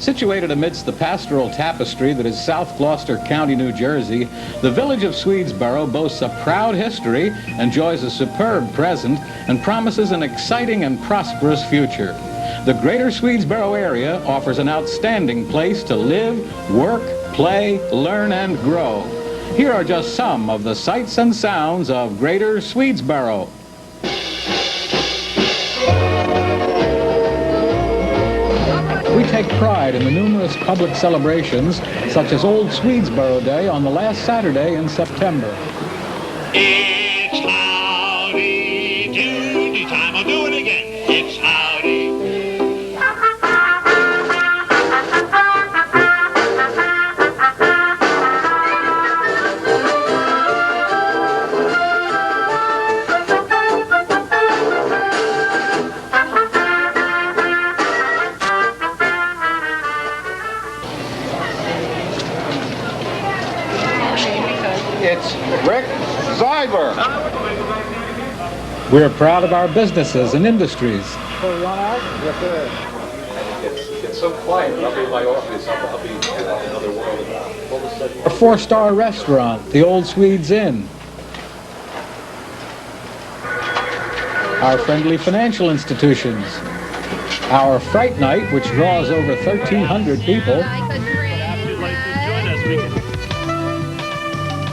Situated amidst the pastoral tapestry that is South Gloucester County, New Jersey, the village of Swedesboro boasts a proud history, enjoys a superb present, and promises an exciting and prosperous future. The greater Swedesboro area offers an outstanding place to live, work, play, learn, and grow. Here are just some of the sights and sounds of greater Swedesboro. We take pride in the numerous public celebrations, such as Old Swedesboro Day on the last Saturday in September. It's howdy doody time. I'll do it again. It's howdy. It's Rick Zyber. We're proud of our businesses and industries. It's so quiet. I'll be in my office. I'll be in another world. All of a sudden, Our four-star restaurant, the Old Swedes Inn. Our friendly financial institutions. Our Fright Night, which draws over 1,300 people.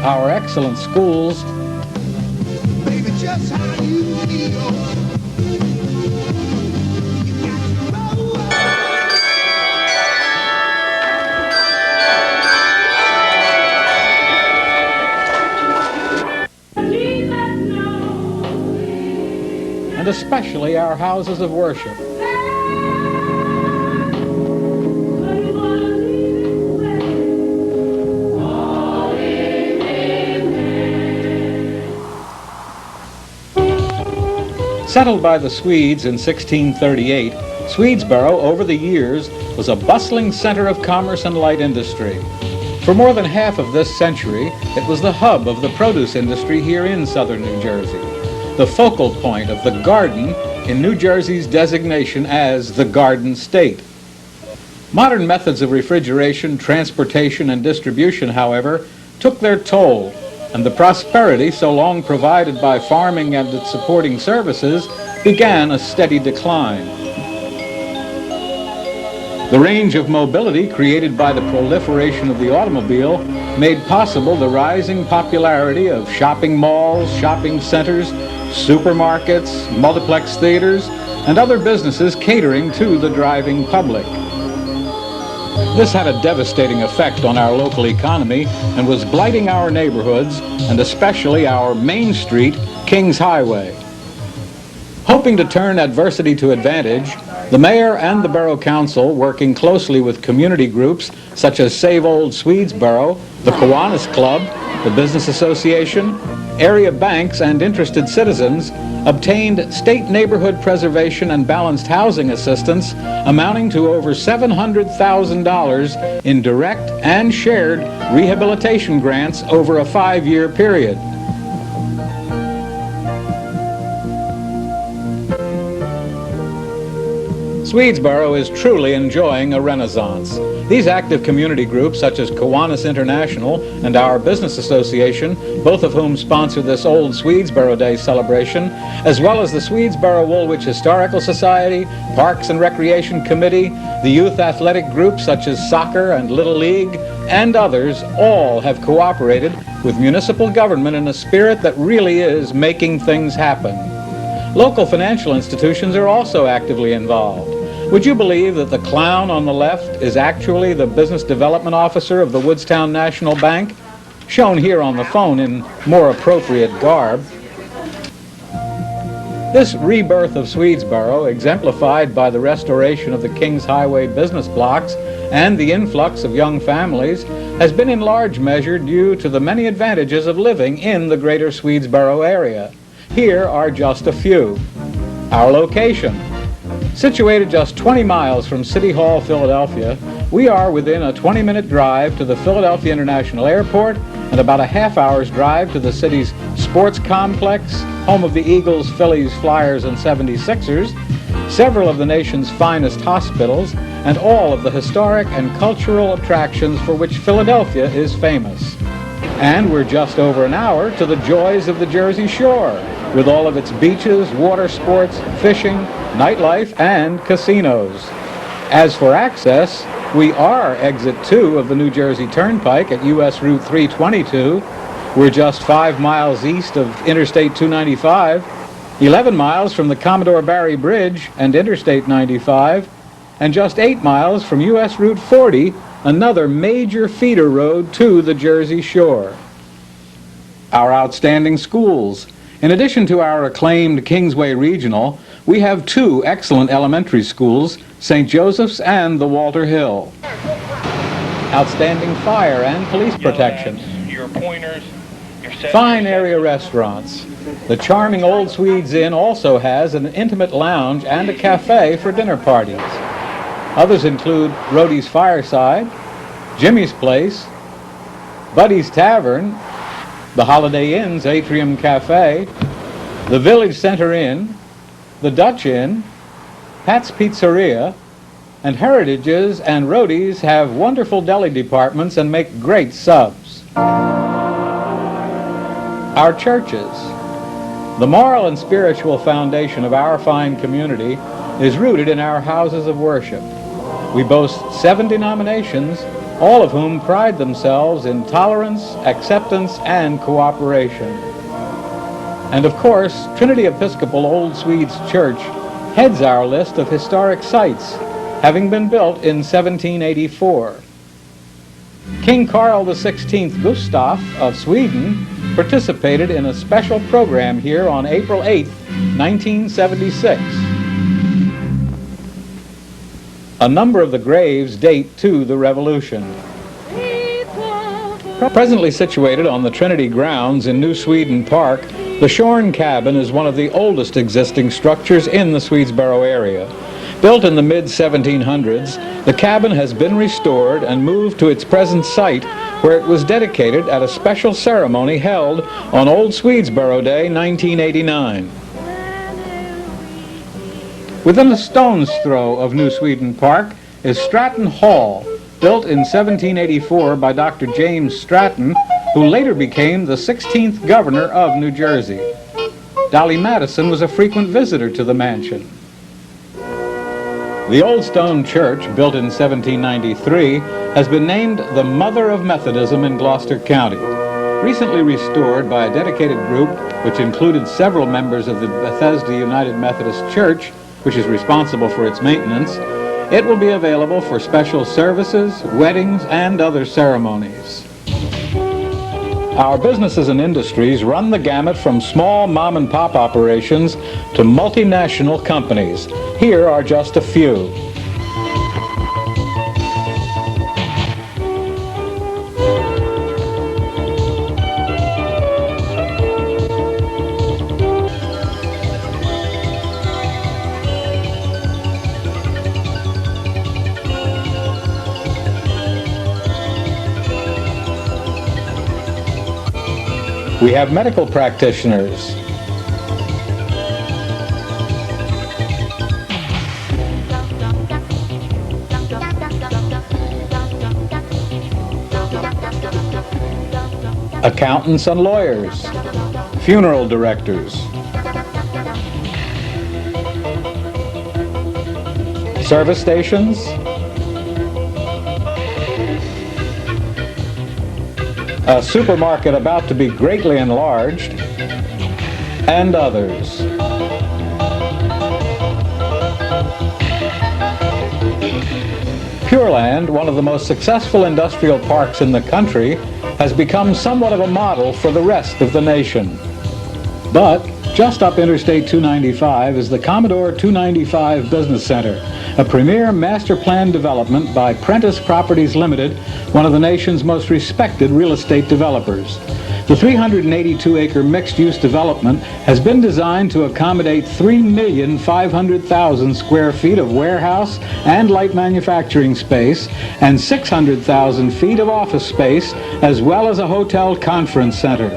Our excellent schools. Baby, just how you feel. And especially our houses of worship. Settled by the Swedes in 1638, Swedesboro, over the years, was a bustling center of commerce and light industry. For more than half of this century, it was the hub of the produce industry here in southern New Jersey, the focal point of the garden in New Jersey's designation as the Garden State. Modern methods of refrigeration, transportation, and distribution, however, took their toll, and the prosperity so long provided by farming and its supporting services began a steady decline. The range of mobility created by the proliferation of the automobile made possible the rising popularity of shopping malls, shopping centers, supermarkets, multiplex theaters, and other businesses catering to the driving public. This had a devastating effect on our local economy and was blighting our neighborhoods, and especially our main street, Kings Highway. Hoping to turn adversity to advantage, the mayor and the borough council, working closely with community groups such as Save Old Swedesboro, the Kiwanis Club, the Business Association, area banks, and interested citizens, obtained state neighborhood preservation and balanced housing assistance amounting to over $700,000 in direct and shared rehabilitation grants over a 5-year period. Swedesboro is truly enjoying a renaissance. These active community groups, such as Kiwanis International and our Business Association, both of whom sponsor this Old Swedesboro Day celebration, as well as the Swedesboro Woolwich Historical Society, Parks and Recreation Committee, the youth athletic groups such as soccer and Little League, and others, all have cooperated with municipal government in a spirit that really is making things happen. Local financial institutions are also actively involved. Would you believe that the clown on the left is actually the business development officer of the Woodstown National Bank, shown here on the phone in more appropriate garb? This rebirth of Swedesboro, exemplified by the restoration of the Kings Highway business blocks and the influx of young families, has been in large measure due to the many advantages of living in the greater Swedesboro area. Here are just a few. Our location. Situated just 20 miles from City Hall, Philadelphia, we are within a 20-minute drive to the Philadelphia International Airport and about a half-hour's drive to the city's sports complex, home of the Eagles, Phillies, Flyers, and 76ers, several of the nation's finest hospitals, and all of the historic and cultural attractions for which Philadelphia is famous. And we're just over an hour to the joys of the Jersey Shore, with all of its beaches, water sports, fishing, nightlife, and casinos. As for access, we are exit 2 of the New Jersey Turnpike at U.S. Route 322. We're just 5 miles east of Interstate 295, 11 miles from the Commodore Barry Bridge and Interstate 95, and just 8 miles from U.S. Route 40, another major feeder road to the Jersey Shore. Our outstanding schools. In addition to our acclaimed Kingsway Regional, we have 2 excellent elementary schools, St. Joseph's and the Walter Hill. Outstanding fire and police protection. Your pointers, your Fine area restaurants. The charming Old Swedes Inn also has an intimate lounge and a cafe for dinner parties. Others include Rhodey's Fireside, Jimmy's Place, Buddy's Tavern, the Holiday Inn's Atrium Cafe, the Village Center Inn, the Dutch Inn, Pat's Pizzeria, and Heritage's and Rhodey's have wonderful deli departments and make great subs. Our churches. The moral and spiritual foundation of our fine community is rooted in our houses of worship. We boast 7 denominations, all of whom pride themselves in tolerance, acceptance, and cooperation. And of course, Trinity Episcopal Old Swedes Church heads our list of historic sites, having been built in 1784. King Carl XVI Gustaf of Sweden participated in a special program here on April 8, 1976. A number of the graves date to the Revolution. Presently situated on the Trinity grounds in New Sweden Park, the Shorn Cabin is one of the oldest existing structures in the Swedesboro area. Built in the mid-1700s, the cabin has been restored and moved to its present site, where it was dedicated at a special ceremony held on Old Swedesboro Day 1989. Within a stone's throw of New Sweden Park is Stratton Hall, built in 1784 by Dr. James Stratton, who later became the 16th governor of New Jersey. Dolly Madison was a frequent visitor to the mansion. The Old Stone Church, built in 1793, has been named the Mother of Methodism in Gloucester County. Recently restored by a dedicated group which included several members of the Bethesda United Methodist Church, which is responsible for its maintenance, it will be available for special services, weddings, and other ceremonies. Our businesses and industries run the gamut from small mom-and-pop operations to multinational companies. Here are just a few. We have medical practitioners, accountants and lawyers, funeral directors, service stations, a supermarket about to be greatly enlarged, and others. Pure Land, one of the most successful industrial parks in the country, has become somewhat of a model for the rest of the nation. But just up Interstate 295 is the Commodore 295 Business Center, a premier master plan development by Prentice Properties Limited, one of the nation's most respected real estate developers. The 382-acre mixed-use development has been designed to accommodate 3,500,000 square feet of warehouse and light manufacturing space and 600,000 feet of office space, as well as a hotel conference center.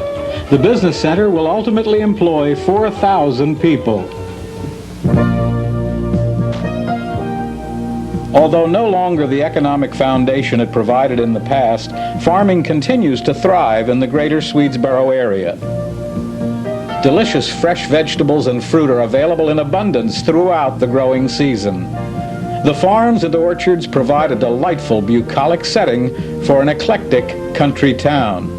The business center will ultimately employ 4,000 people. Although no longer the economic foundation it provided in the past, farming continues to thrive in the greater Swedesboro area. Delicious fresh vegetables and fruit are available in abundance throughout the growing season. The farms and orchards provide a delightful bucolic setting for an eclectic country town.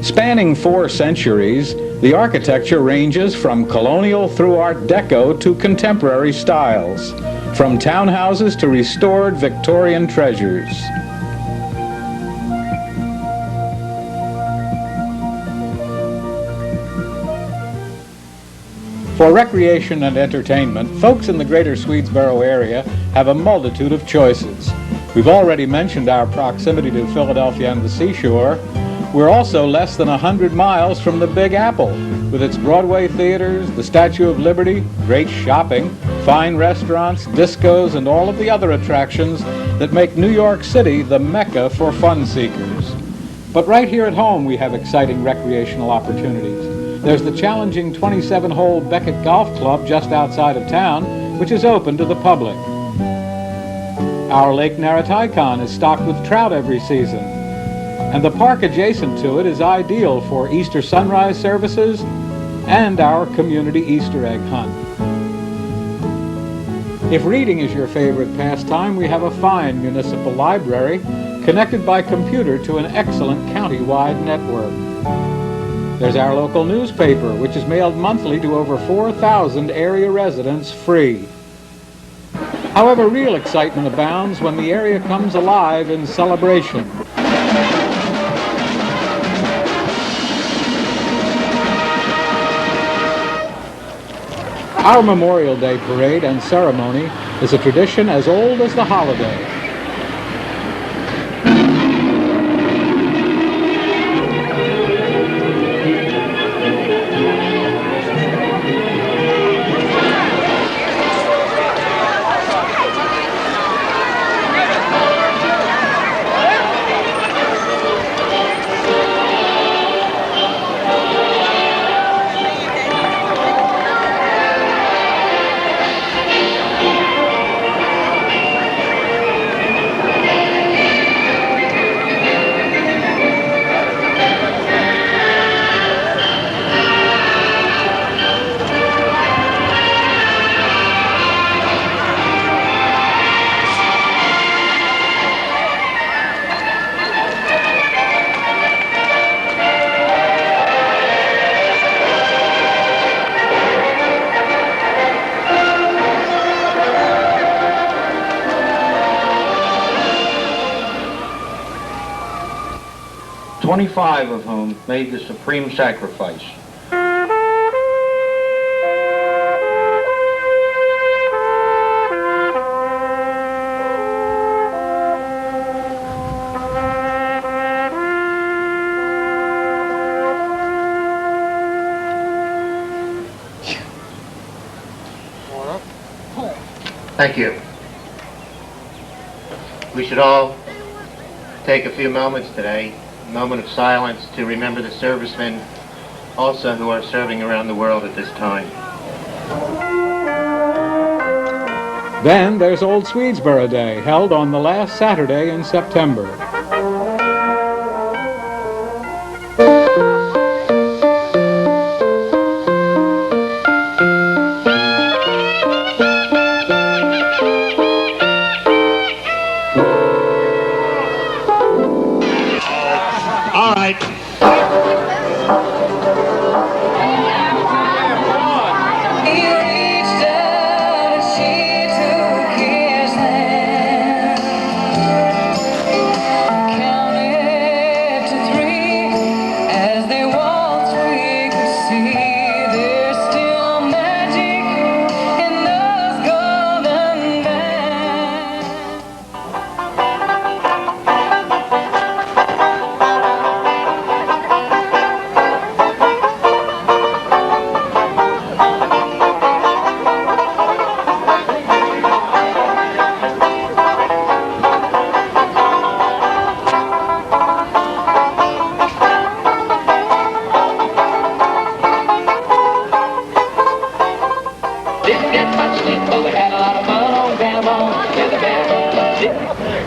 Spanning 4 centuries, the architecture ranges from colonial through Art Deco to contemporary styles, from townhouses to restored Victorian treasures. For recreation and entertainment, folks in the greater Swedesboro area have a multitude of choices. We've already mentioned our proximity to Philadelphia and the seashore. We're also less than 100 miles from the Big Apple, with its Broadway theaters, the Statue of Liberty, great shopping, fine restaurants, discos, and all of the other attractions that make New York City the mecca for fun seekers. But right here at home, we have exciting recreational opportunities. There's the challenging 27-hole Beckett Golf Club just outside of town, which is open to the public. Our Lake Narratican is stocked with trout every season, and the park adjacent to it is ideal for Easter sunrise services and our community Easter egg hunt. If reading is your favorite pastime, we have a fine municipal library connected by computer to an excellent county-wide network. There's our local newspaper, which is mailed monthly to over 4,000 area residents free. However, real excitement abounds when the area comes alive in celebration. Our Memorial Day parade and ceremony is a tradition as old as the holiday. "25 of whom made the supreme sacrifice." Thank you. We should all take a few moments today, a moment of silence, to remember the servicemen also who are serving around the world at this time. Then there's Old Swedesboro Day, held on the last Saturday in September. All right.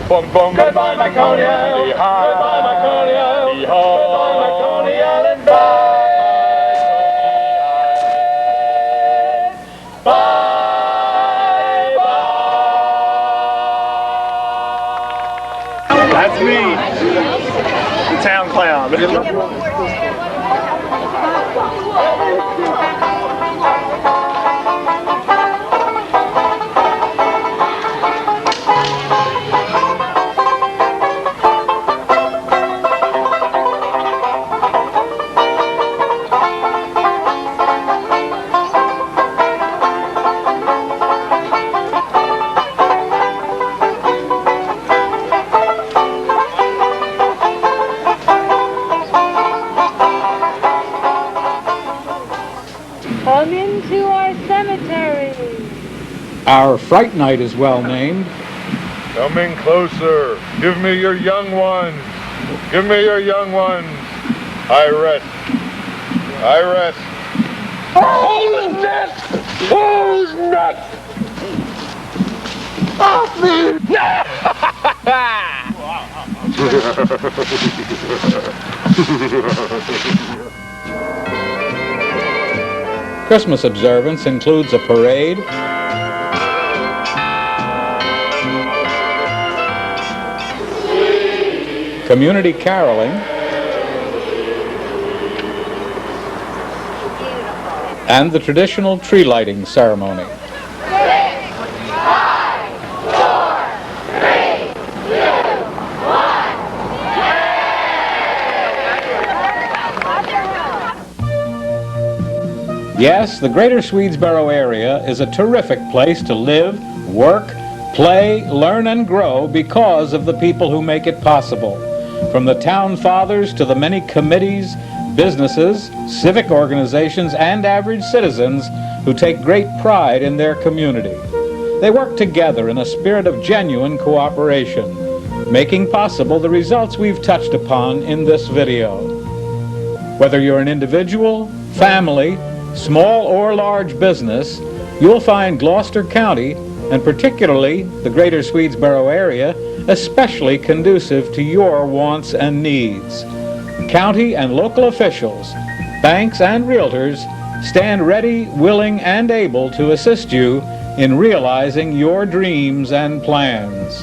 Goodbye, my Coney Island. Goodbye, my Coney Island. Goodbye, my Coney Island. Bye. Bye. Bye. That's me, the town clown. Come into our cemetery. Our Fright Night is well named. Come in closer. Give me your young ones. Give me your young ones. I rest. I rest. Who's next? Who's next? Off me! Christmas observance includes a parade, community caroling, and the traditional tree lighting ceremony. 6, 5, 4, 3, 2, 1. Yes, the greater Swedesboro area is a terrific place to live, work, play, learn, and grow because of the people who make it possible. From the town fathers to the many committees, businesses, civic organizations, and average citizens who take great pride in their community. They work together in a spirit of genuine cooperation, making possible the results we've touched upon in this video. Whether you're an individual, family, small or large business, you'll find Gloucester County, and particularly the greater Swedesboro area, especially conducive to your wants and needs. County and local officials, banks and realtors stand ready, willing, and able to assist you in realizing your dreams and plans.